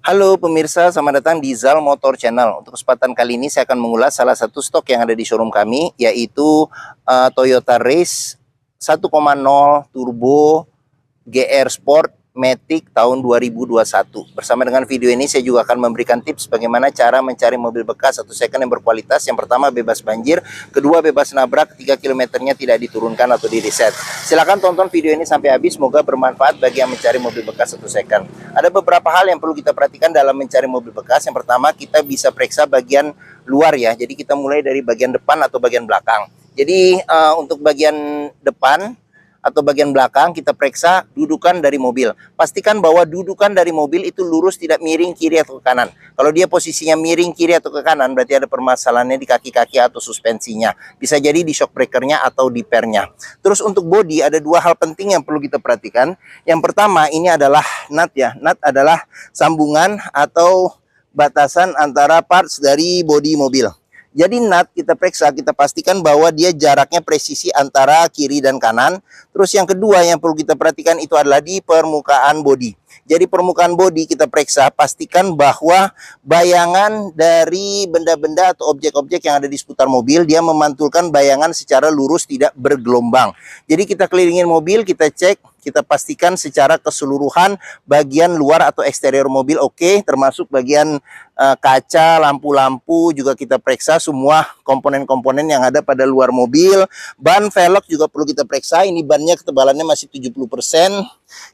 Halo pemirsa, selamat datang di Zal Motor Channel. Untuk kesempatan kali ini saya akan mengulas salah satu stok yang ada di showroom kami, yaitu Toyota Race 1.0 Turbo GR Sport Matic tahun 2021. Bersama dengan video ini saya juga akan memberikan tips bagaimana cara mencari mobil bekas atau second yang berkualitas. Yang pertama bebas banjir, kedua bebas nabrak, 3 kilometernya tidak diturunkan atau di reset. Silahkan tonton video ini sampai habis, semoga bermanfaat bagi yang mencari mobil bekas atau second. Ada beberapa hal yang perlu kita perhatikan dalam mencari mobil bekas. Yang pertama, kita bisa periksa bagian luar ya. Jadi kita mulai dari bagian depan atau bagian belakang. Jadi untuk bagian depan atau bagian belakang kita periksa dudukan dari mobil. Pastikan bahwa dudukan dari mobil itu lurus, tidak miring kiri atau ke kanan. Kalau dia posisinya miring kiri atau ke kanan, berarti ada permasalahannya di kaki-kaki atau suspensinya. Bisa jadi di shock breakernya atau di pernya. Terus untuk bodi ada dua hal penting yang perlu kita perhatikan. Yang pertama ini adalah nut ya. Nut adalah sambungan atau batasan antara parts dari bodi mobil. Jadi nut kita periksa, kita pastikan bahwa dia jaraknya presisi antara kiri dan kanan. Terus yang kedua yang perlu kita perhatikan itu adalah di permukaan bodi. Jadi permukaan bodi kita periksa, pastikan bahwa bayangan dari benda-benda atau objek-objek yang ada di seputar mobil, dia memantulkan bayangan secara lurus, tidak bergelombang. Jadi kita kelilingin mobil, kita cek, kita pastikan secara keseluruhan bagian luar atau eksterior mobil oke, termasuk bagian kaca, lampu-lampu juga kita periksa, semua komponen-komponen yang ada pada luar mobil. Ban velg juga perlu kita periksa, ini bannya ketebalannya masih 70%.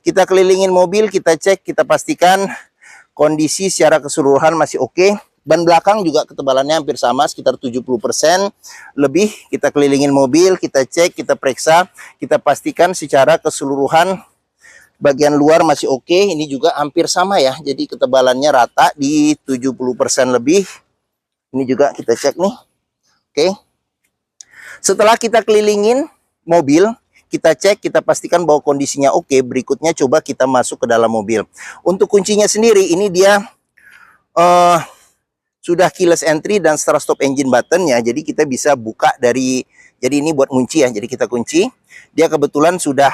Kita kelilingin mobil, kita cek, kita pastikan kondisi secara keseluruhan masih oke. Ban belakang juga ketebalannya hampir sama, sekitar 70% lebih. Kita kelilingin mobil, kita cek, kita periksa, kita pastikan secara keseluruhan bagian luar masih oke. Ini juga hampir sama ya, jadi ketebalannya rata di 70% lebih. Ini juga kita cek nih. Oke. Setelah kita kelilingin mobil, kita cek, kita pastikan bahwa kondisinya oke. Berikutnya coba kita masuk ke dalam mobil. Untuk kuncinya sendiri, ini dia sudah keyless entry dan start stop engine button ya. Jadi kita bisa buka dari, jadi ini buat kunci ya. Jadi kita kunci. Dia kebetulan sudah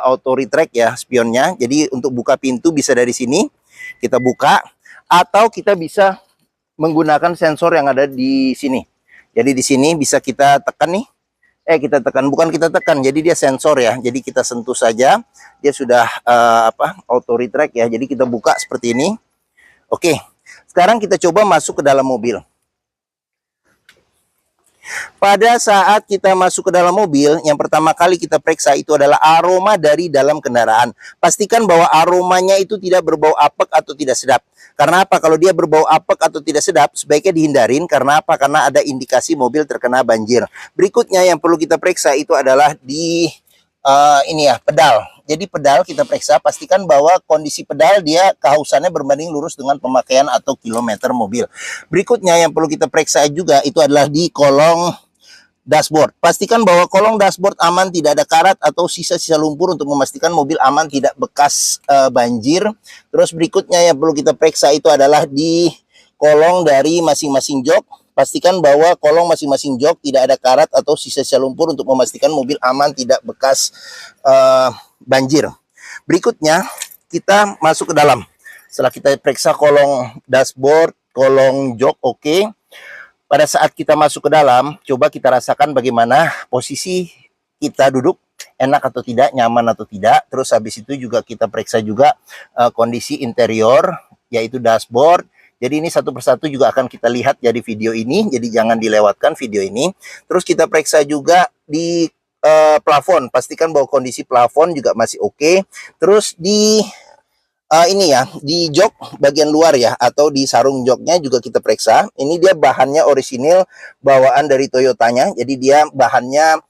auto retract ya spionnya. Jadi untuk buka pintu bisa dari sini. Kita buka. Atau kita bisa menggunakan sensor yang ada di sini. Jadi di sini bisa kita tekan nih. Kita tekan, bukan kita tekan, jadi dia sensor ya. Jadi kita sentuh saja, dia sudah auto retract ya. Jadi kita buka seperti ini. Oke, sekarang kita coba masuk ke dalam mobil. Pada saat kita masuk ke dalam mobil, yang pertama kali kita periksa itu adalah aroma dari dalam kendaraan. Pastikan bahwa aromanya itu tidak berbau apek atau tidak sedap. Karena apa? Kalau dia berbau apek atau tidak sedap, sebaiknya dihindarin. Karena apa? Karena ada indikasi mobil terkena banjir. Berikutnya yang perlu kita periksa itu adalah di ini ya, pedal. Jadi pedal kita periksa, pastikan bahwa kondisi pedal dia kehausannya berbanding lurus dengan pemakaian atau kilometer mobil. Berikutnya yang perlu kita periksa juga itu adalah di kolong dashboard. Pastikan bahwa kolong dashboard aman, tidak ada karat atau sisa-sisa lumpur untuk memastikan mobil aman, tidak bekas banjir. Terus berikutnya yang perlu kita periksa itu adalah di kolong dari masing-masing jok. Pastikan bahwa kolong masing-masing jok tidak ada karat atau sisa-sisa lumpur untuk memastikan mobil aman, tidak bekas banjir. Berikutnya kita masuk ke dalam. Setelah kita periksa kolong dashboard, kolong jok oke. Pada saat kita masuk ke dalam, coba kita rasakan bagaimana posisi kita duduk, enak atau tidak, nyaman atau tidak. Terus habis itu juga kita periksa juga kondisi interior, yaitu dashboard. Jadi ini satu persatu juga akan kita lihat ya di video ini, jadi jangan dilewatkan video ini. Terus kita periksa juga di plafon, pastikan bahwa kondisi plafon juga masih oke. Terus di ini ya, di jok bagian luar ya, atau di sarung joknya juga kita periksa. Ini dia bahannya orisinil bawaan dari Toyotanya, jadi dia bahannya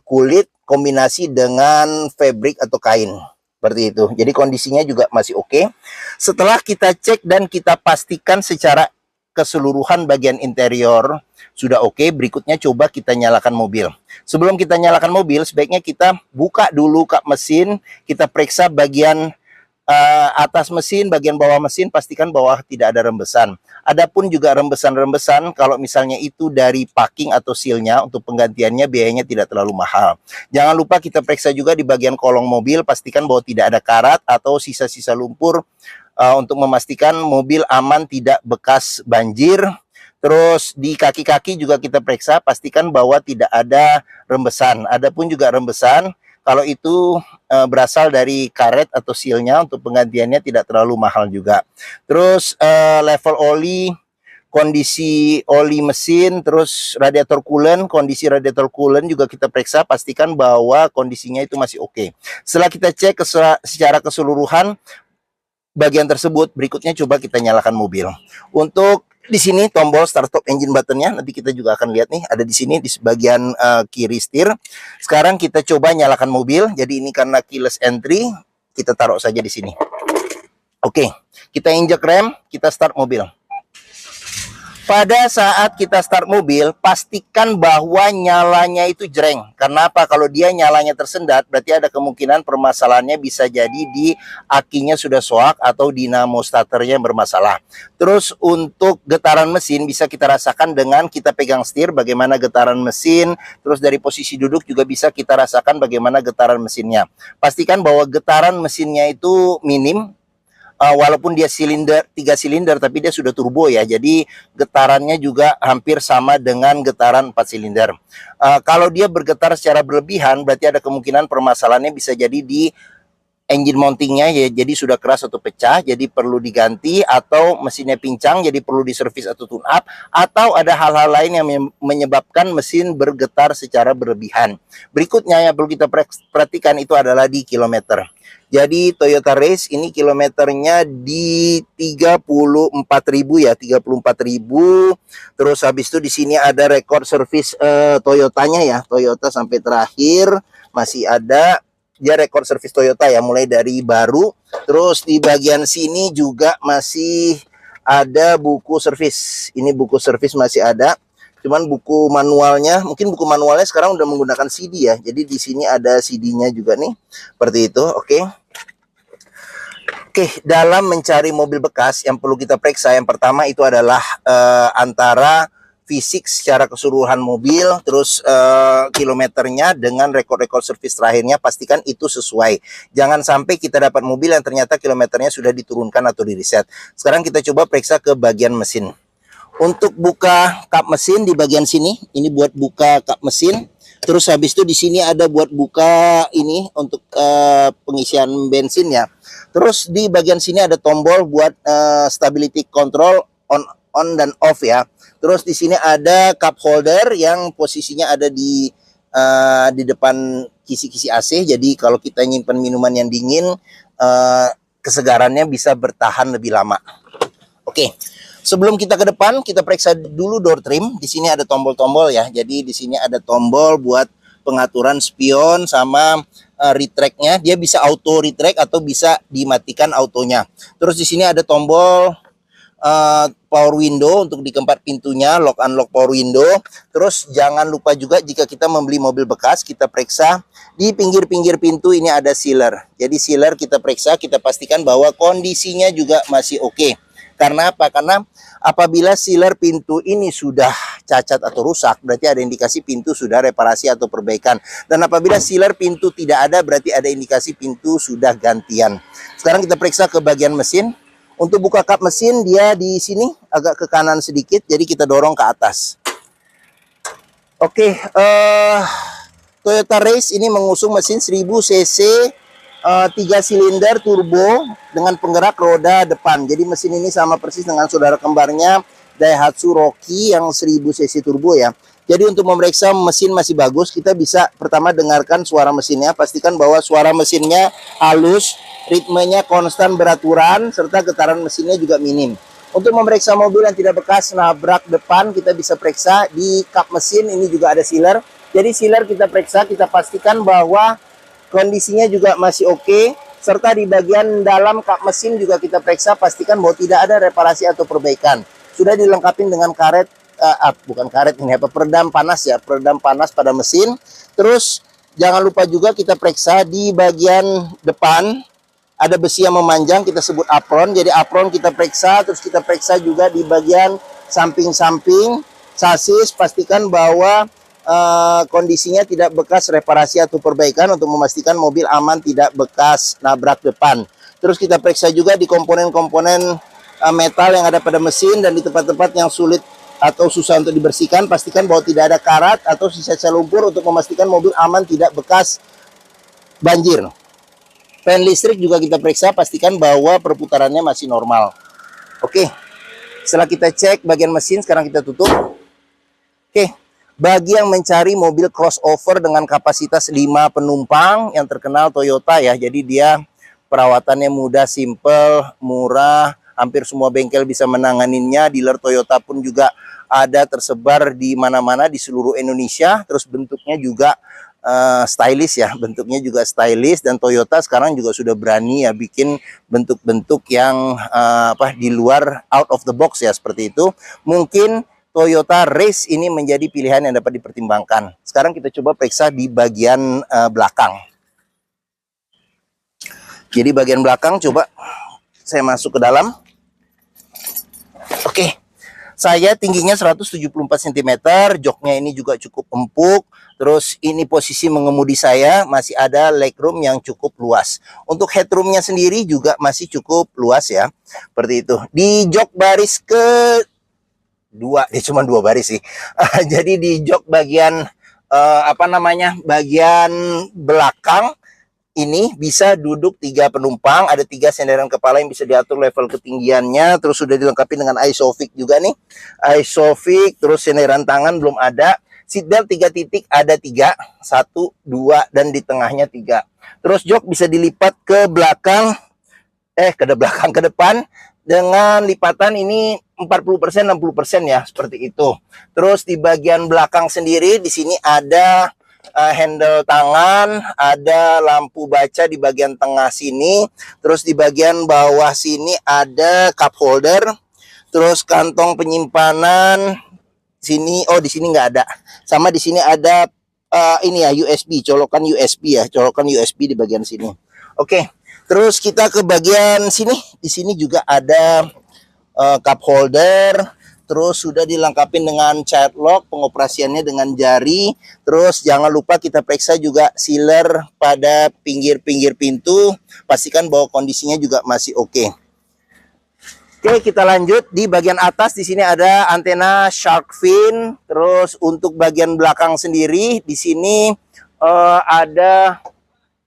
kulit kombinasi dengan fabric atau kain. Seperti itu. Jadi kondisinya juga masih oke. Setelah kita cek dan kita pastikan secara keseluruhan bagian interior sudah oke, berikutnya coba kita nyalakan mobil. Sebelum kita nyalakan mobil, sebaiknya kita buka dulu kap mesin, kita periksa bagian atas mesin, bagian bawah mesin, pastikan bahwa tidak ada rembesan. Adapun juga rembesan-rembesan, kalau misalnya itu dari packing atau sealnya, untuk penggantiannya biayanya tidak terlalu mahal. Jangan lupa kita periksa juga di bagian kolong mobil, pastikan bahwa tidak ada karat atau sisa-sisa lumpur untuk memastikan mobil aman tidak bekas banjir. Terus di kaki-kaki juga kita periksa, pastikan bahwa tidak ada rembesan. Adapun juga rembesan, kalau itu berasal dari karet atau sealnya, untuk penggantiannya tidak terlalu mahal juga. Terus level oli, kondisi oli mesin, terus radiator coolant, kondisi radiator coolant juga kita periksa, pastikan bahwa kondisinya itu masih oke. Setelah kita cek secara keseluruhan bagian tersebut, berikutnya coba kita nyalakan mobil. Untuk di sini tombol start stop engine buttonnya, nanti kita juga akan lihat nih, ada di sini di bagian kiri setir. Sekarang kita coba nyalakan mobil. Jadi ini karena keyless entry, kita taruh saja di sini. Oke, kita injek rem, kita start mobil. Pada saat kita start mobil, pastikan bahwa nyalanya itu jreng. Kenapa? Kalau dia nyalanya tersendat, berarti ada kemungkinan permasalahannya bisa jadi di akinya sudah soak atau dinamo starternya bermasalah. Terus untuk getaran mesin bisa kita rasakan dengan kita pegang setir bagaimana getaran mesin. Terus dari posisi duduk juga bisa kita rasakan bagaimana getaran mesinnya. Pastikan bahwa getaran mesinnya itu minim. Walaupun dia 3 silinder tapi dia sudah turbo ya, jadi getarannya juga hampir sama dengan getaran 4 silinder. Kalau dia bergetar secara berlebihan, berarti ada kemungkinan permasalahannya bisa jadi di engine mountingnya ya, jadi sudah keras atau pecah, jadi perlu diganti, atau mesinnya pincang jadi perlu diservis atau tune up, atau ada hal-hal lain yang menyebabkan mesin bergetar secara berlebihan. Berikutnya yang perlu kita perhatikan itu adalah di kilometer. Jadi Toyota Race ini kilometernya di 34.000 ya, 34.000. Terus habis itu di sini ada rekor servis Toyotanya ya, Toyota sampai terakhir masih ada. Dia rekor servis Toyota ya, mulai dari baru. Terus di bagian sini juga masih ada buku servis. Ini buku servis masih ada. Cuman buku manualnya, mungkin buku manualnya sekarang udah menggunakan CD ya. Jadi di sini ada CD-nya juga nih. Seperti itu, oke. Oke, dalam mencari mobil bekas yang perlu kita periksa, yang pertama itu adalah antara fisik secara keseluruhan mobil, terus kilometernya dengan rekor-rekor servis terakhirnya, pastikan itu sesuai. Jangan sampai kita dapat mobil yang ternyata kilometernya sudah diturunkan atau di reset. Sekarang kita coba periksa ke bagian mesin. Untuk buka kap mesin di bagian sini, ini buat buka kap mesin. Terus habis itu di sini ada buat buka ini untuk pengisian bensin ya. Terus di bagian sini ada tombol buat stability control on dan off ya. Terus di sini ada cup holder yang posisinya ada di depan kisi-kisi AC. Jadi kalau kita nyimpan minuman yang dingin, kesegarannya bisa bertahan lebih lama. Oke. Sebelum kita ke depan, kita periksa dulu door trim. Di sini ada tombol-tombol ya. Jadi di sini ada tombol buat pengaturan spion sama retract-nya. Dia bisa auto retract atau bisa dimatikan autonya. Terus di sini ada tombol power window untuk di keempat pintunya, lock unlock power window. Terus jangan lupa juga jika kita membeli mobil bekas, kita periksa di pinggir-pinggir pintu ini ada sealer. Jadi sealer kita periksa, kita pastikan bahwa kondisinya juga masih oke. Karena apa? Karena apabila sealer pintu ini sudah cacat atau rusak, berarti ada indikasi pintu sudah reparasi atau perbaikan. Dan apabila sealer pintu tidak ada, berarti ada indikasi pintu sudah gantian. Sekarang kita periksa ke bagian mesin. Untuk buka kap mesin, dia di sini agak ke kanan sedikit, jadi kita dorong ke atas. Oke, Toyota Race ini mengusung mesin 1000 cc 3 silinder turbo dengan penggerak roda depan. Jadi mesin ini sama persis dengan saudara kembarnya Daihatsu Rocky yang 1000 cc turbo ya. Jadi untuk memeriksa mesin masih bagus, kita bisa pertama dengarkan suara mesinnya. Pastikan bahwa suara mesinnya halus, ritmenya konstan beraturan, serta getaran mesinnya juga minim. Untuk memeriksa mobil yang tidak bekas nabrak depan, kita bisa periksa di kap mesin. Ini juga ada sealer. Jadi sealer kita periksa, kita pastikan bahwa kondisinya juga masih oke. Serta di bagian dalam kap mesin juga kita periksa, pastikan bahwa tidak ada reparasi atau perbaikan. Sudah dilengkapi dengan karet, bukan karet ini apa, peredam panas ya, peredam panas pada mesin. Terus jangan lupa juga kita periksa di bagian depan ada besi yang memanjang, kita sebut apron. Jadi apron kita periksa, terus kita periksa juga di bagian samping-samping sasis, pastikan bahwa kondisinya tidak bekas reparasi atau perbaikan untuk memastikan mobil aman tidak bekas nabrak depan. Terus kita periksa juga di komponen-komponen metal yang ada pada mesin dan di tempat-tempat yang sulit atau susah untuk dibersihkan. Pastikan bahwa tidak ada karat atau sisa-sisa lumpur untuk memastikan mobil aman tidak bekas banjir. Fan listrik juga kita periksa, pastikan bahwa perputarannya masih normal. Oke, setelah kita cek bagian mesin, sekarang kita tutup. Oke, bagi yang mencari mobil crossover dengan kapasitas 5 penumpang yang terkenal Toyota ya, jadi dia perawatannya mudah, simple, murah, hampir semua bengkel bisa menanganinya. Dealer Toyota pun juga ada tersebar di mana-mana di seluruh Indonesia. Terus bentuknya juga stylish ya, bentuknya juga stylish, dan Toyota sekarang juga sudah berani ya bikin bentuk-bentuk yang di luar out of the box ya, seperti itu. Mungkin Toyota Race ini menjadi pilihan yang dapat dipertimbangkan. Sekarang kita coba periksa di bagian belakang. Jadi bagian belakang coba saya masuk ke dalam. Oke, saya tingginya 174 cm, joknya ini juga cukup empuk. Terus ini posisi mengemudi saya, masih ada legroom yang cukup luas. Untuk headroomnya sendiri juga masih cukup luas ya, seperti itu. Di jok baris ke dua, cuma 2 baris sih. Jadi di jok bagian bagian belakang ini bisa duduk 3 penumpang, ada 3 senderan kepala yang bisa diatur level ketinggiannya. Terus sudah dilengkapi dengan ISOFIX juga nih, ISOFIX. Terus senderan tangan belum ada. Seatbelt 3 titik ada 3, 1, 2, dan di tengahnya 3. Terus jok bisa dilipat ke belakang, ke depan dengan lipatan ini 40% 60% ya, seperti itu. Terus di bagian belakang sendiri di sini ada handle tangan, ada lampu baca di bagian tengah sini. Terus di bagian bawah sini ada cup holder. Terus kantong penyimpanan sini, di sini nggak ada. Sama di sini ada ini ya, USB, colokan USB ya, colokan USB di bagian sini. Oke, terus kita ke bagian sini. Di sini juga ada cup holder. Terus sudah dilengkapi dengan child lock, pengoperasiannya dengan jari. Terus jangan lupa kita periksa juga sealer pada pinggir-pinggir pintu. Pastikan bahwa kondisinya juga masih oke. Oke, kita lanjut di bagian atas. Di sini ada antena shark fin. Terus untuk bagian belakang sendiri di sini ada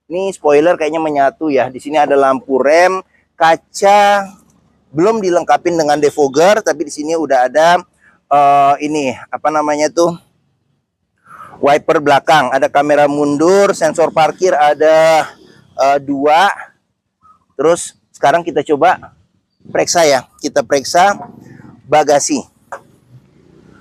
ini spoiler kayaknya menyatu ya. Di sini ada lampu rem, kaca belum dilengkapi dengan defogger, tapi di sini udah ada wiper belakang, ada kamera mundur, sensor parkir ada 2. Terus sekarang kita coba periksa ya, kita periksa bagasi.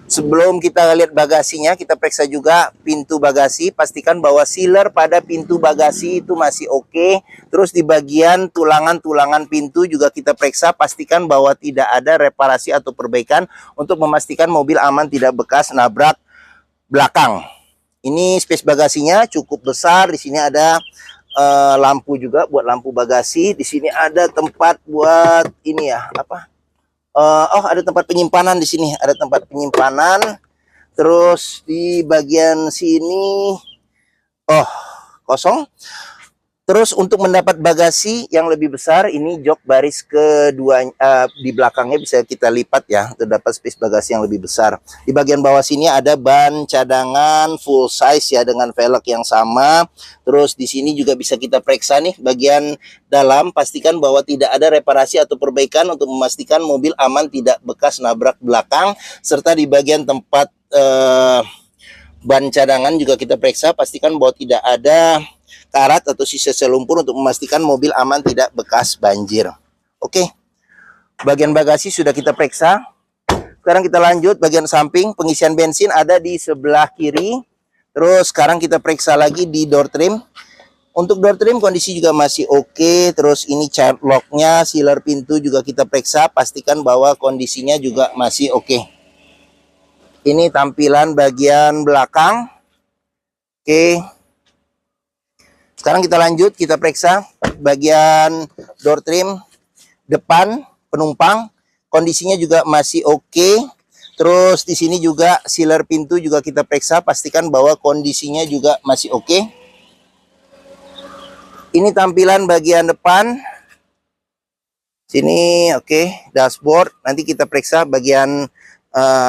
Sebelum kita lihat bagasinya, kita periksa juga pintu bagasi. Pastikan bahwa sealer pada pintu bagasi itu masih oke. Terus di bagian tulangan-tulangan pintu juga kita periksa. Pastikan bahwa tidak ada reparasi atau perbaikan untuk memastikan mobil aman tidak bekas nabrak belakang. Ini space bagasinya cukup besar. Di sini ada lampu juga buat lampu bagasi. Di sini ada tempat buat ini ya, ada tempat penyimpanan di sini, ada tempat penyimpanan. Terus di bagian sini kosong. Terus untuk mendapat bagasi yang lebih besar, ini jok baris kedua di belakangnya bisa kita lipat ya, untuk dapat space bagasi yang lebih besar. Di bagian bawah sini ada ban cadangan full size ya, dengan velg yang sama. Terus di sini juga bisa kita periksa nih bagian dalam, pastikan bahwa tidak ada reparasi atau perbaikan untuk memastikan mobil aman tidak bekas nabrak belakang. Serta di bagian tempat ban cadangan juga kita periksa, pastikan bahwa tidak ada karat atau sisa lumpur untuk memastikan mobil aman tidak bekas banjir. Oke, bagian bagasi sudah kita periksa. Sekarang kita lanjut bagian samping. Pengisian bensin ada di sebelah kiri. Terus sekarang kita periksa lagi di door trim. Untuk door trim kondisi juga masih oke. Terus ini child locknya, sealer pintu juga kita periksa. Pastikan bahwa kondisinya juga masih oke. Ini tampilan bagian belakang. Oke. Sekarang kita lanjut, kita periksa bagian door trim depan penumpang. Kondisinya juga masih oke. Terus di sini juga sealer pintu juga kita periksa, pastikan bahwa kondisinya juga masih oke. Ini tampilan bagian depan. Sini oke, dashboard. Nanti kita periksa bagian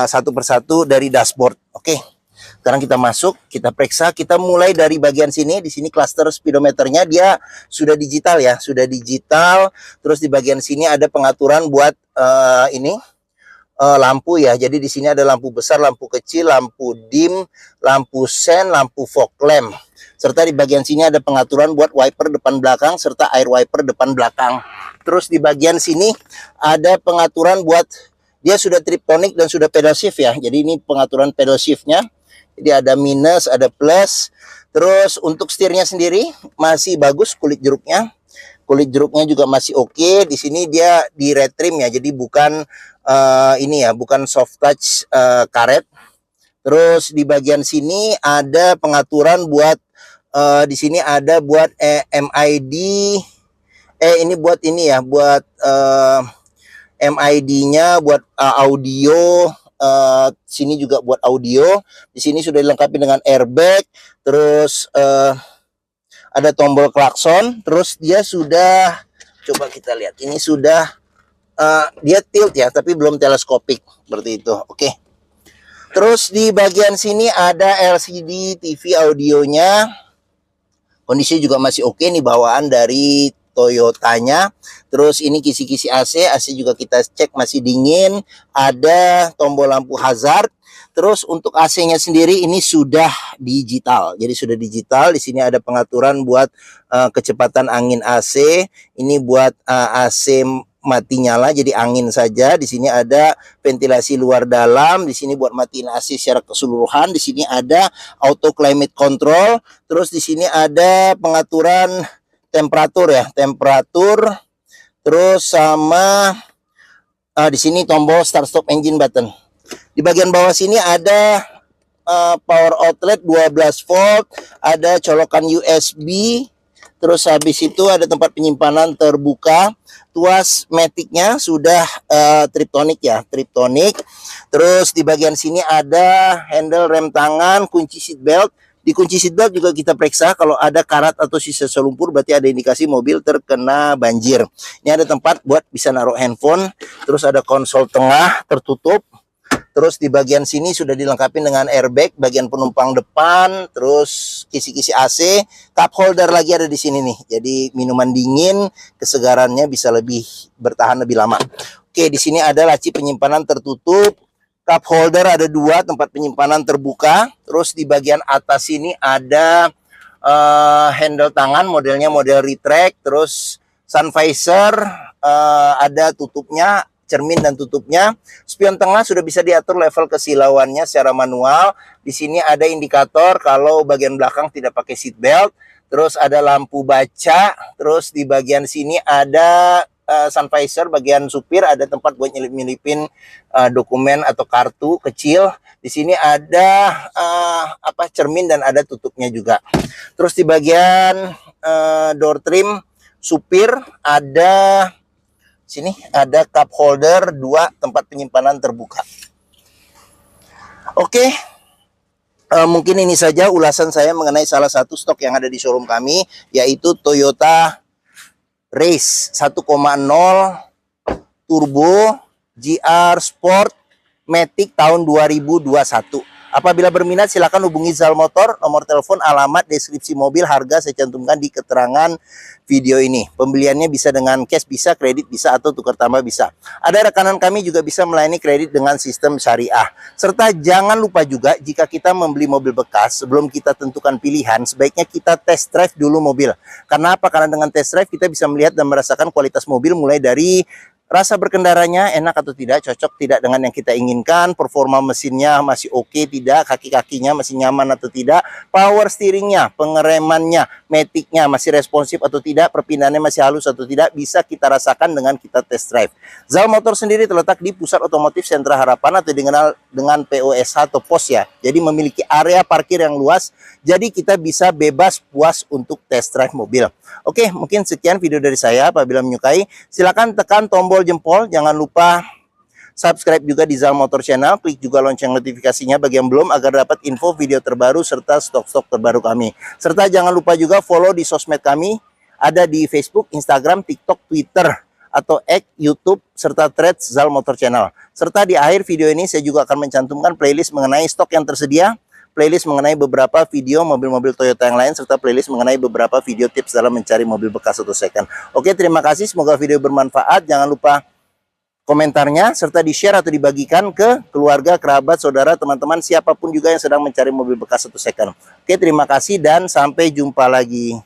satu persatu dari dashboard. Oke. Sekarang kita masuk, kita periksa, kita mulai dari bagian sini. Di sini cluster speedometernya dia sudah digital ya, sudah digital. Terus di bagian sini ada pengaturan buat ini lampu ya. Jadi di sini ada lampu besar, lampu kecil, lampu dim, lampu sen, lampu fog lamp. Serta di bagian sini ada pengaturan buat wiper depan belakang serta air wiper depan belakang. Terus di bagian sini ada pengaturan buat dia sudah triptonic dan sudah pedal shift ya. Jadi ini pengaturan pedal shiftnya. Jadi ada minus, ada plus. Terus untuk setirnya sendiri masih bagus kulit jeruknya. Kulit jeruknya juga masih oke. Di sini dia di red trim ya. Jadi bukan ini ya, bukan soft touch karet. Terus di bagian sini ada pengaturan buat di sini ada buat MID. Ini buat ini ya, buat MID-nya buat audio. Sini juga buat audio. Di sini sudah dilengkapi dengan airbag. Terus ada tombol klakson. Terus dia sudah, coba kita lihat, ini sudah dia tilt ya, tapi belum teleskopik seperti itu. Oke. Terus di bagian sini ada LCD TV audionya. Kondisi juga masih oke nih, bawaan dari Toyotanya. Terus ini kisi-kisi AC, AC juga kita cek masih dingin. Ada tombol lampu hazard. Terus untuk AC-nya sendiri ini sudah digital. Jadi sudah digital. Di sini ada pengaturan buat kecepatan angin AC. Ini buat AC mati nyala, jadi angin saja. Di sini ada ventilasi luar dalam. Di sini buat matiin AC secara keseluruhan. Di sini ada auto climate control. Terus di sini ada pengaturan temperatur ya, temperatur. Terus sama di sini tombol start stop engine button. Di bagian bawah sini ada power outlet 12 volt, ada colokan USB. Terus habis itu ada tempat penyimpanan terbuka. Tuas maticnya sudah triptonic ya, triptonic. Terus di bagian sini ada handle rem tangan, kunci seat belt. Di kunci seat belt juga kita periksa kalau ada karat atau sisa selumpur, berarti ada indikasi mobil terkena banjir. Ini ada tempat buat bisa naruh handphone. Terus ada konsol tengah tertutup. Terus di bagian sini sudah dilengkapi dengan airbag, bagian penumpang depan, terus kisi-kisi AC, cup holder lagi ada di sini nih. Jadi minuman dingin, kesegarannya bisa lebih bertahan lebih lama. Oke, di sini ada laci penyimpanan tertutup, cup holder ada 2, tempat penyimpanan terbuka. Terus di bagian atas sini ada handle tangan, modelnya model retract, terus sun visor ada tutupnya, cermin dan tutupnya. Spion tengah sudah bisa diatur level kesilauannya secara manual. Di sini ada indikator kalau bagian belakang tidak pakai seat belt. Terus ada lampu baca. Terus di bagian sini ada sun visor, bagian supir ada tempat buat nyelip-nyelipin dokumen atau kartu kecil. Di sini ada cermin dan ada tutupnya juga. Terus di bagian door trim supir ada sini ada cup holder 2, tempat penyimpanan terbuka. Oke, mungkin ini saja ulasan saya mengenai salah satu stok yang ada di showroom kami, yaitu Toyota Race 1.0 Turbo GR Sport Matic tahun 2021. Apabila berminat silakan hubungi Zal Motor, nomor telepon, alamat, deskripsi mobil, harga saya cantumkan di keterangan video ini. Pembeliannya bisa dengan cash, bisa kredit, bisa atau tukar tambah bisa. Ada rekanan kami juga bisa melayani kredit dengan sistem syariah. Serta jangan lupa juga jika kita membeli mobil bekas, sebelum kita tentukan pilihan, sebaiknya kita test drive dulu mobil. Karena apa? Karena dengan test drive kita bisa melihat dan merasakan kualitas mobil mulai dari rasa berkendaranya enak atau tidak, cocok tidak dengan yang kita inginkan, performa mesinnya masih oke tidak, kaki-kakinya masih nyaman atau tidak, power steeringnya, pengeremannya, maticnya masih responsif atau tidak, perpindahannya masih halus atau tidak, bisa kita rasakan dengan kita test drive. Zal Motor sendiri terletak di Pusat Otomotif Sentra Harapan atau dikenal dengan POSH atau POS ya. Jadi memiliki area parkir yang luas, jadi kita bisa bebas puas untuk test drive mobil. Oke, mungkin sekian video dari saya. Apabila menyukai, silakan tekan tombol jempol, jangan lupa subscribe juga di Zal Motor Channel, klik juga lonceng notifikasinya bagi yang belum agar dapat info video terbaru serta stok-stok terbaru kami. Serta jangan lupa juga follow di sosmed kami, ada di Facebook, Instagram, TikTok, Twitter, atau YouTube serta Threads Zal Motor Channel. Serta di akhir video ini saya juga akan mencantumkan playlist mengenai stok yang tersedia, playlist mengenai beberapa video mobil-mobil Toyota yang lain, serta playlist mengenai beberapa video tips dalam mencari mobil bekas atau second. Oke, terima kasih. Semoga video bermanfaat. Jangan lupa komentarnya, serta di-share atau dibagikan ke keluarga, kerabat, saudara, teman-teman, siapapun juga yang sedang mencari mobil bekas atau second. Oke, terima kasih dan sampai jumpa lagi.